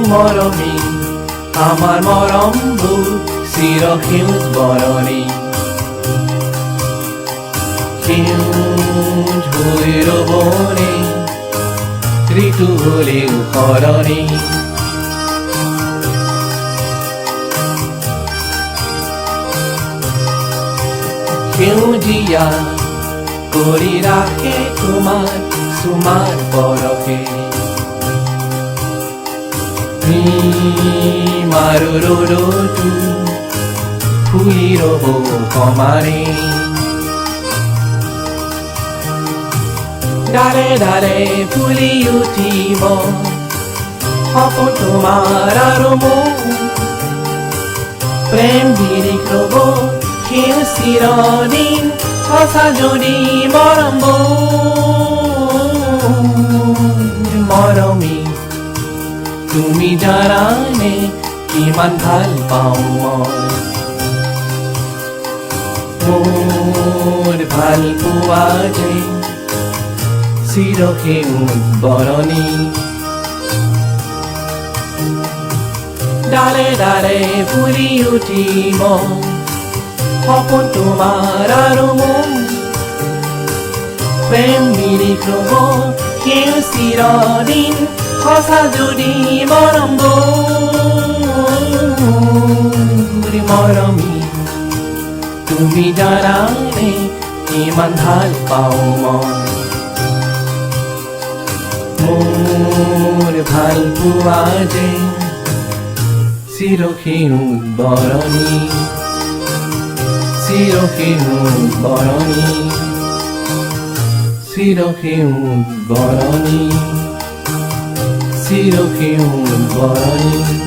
মৰমী আমাৰ মৰমবোৰ চিৰসেউজ বৰণী সেউজ হৈ ৰবনে ঋতু হ'লেও সলনি সেউজীয়া কৰি ৰাখে তোমাৰ চুমাৰ বৰফে মাৰো ৰ'দতো ফুলি ৰ'ব সমানে ডালে ডালে ফুলি উঠিব সপোন তোমাৰ আৰু মোৰ প্ৰেম বিৰিখ ৰ'ব সেউ চিৰদিন সঁচা যদি মৰমী তুমি জানানে কিমান ভাল পাওঁ মোৰ ভাল পোৱা যে চিৰসেউজ বৰণী ডালে ডালে ফুলি উঠিব সপোন তোমাৰ আৰু মোৰ প্ৰেম বিৰিখ ৰ'ব সেউ চিৰদিন সঁচা যদি মৰমী তুমি জানানে কিমান ভাল পাওঁ মোৰ ভাল পোৱা যে চিৰসেউজ বৰণী চিৰসেউজ বৰণী চিৰসেউজ বৰণী চিৰসেউজ বৰণী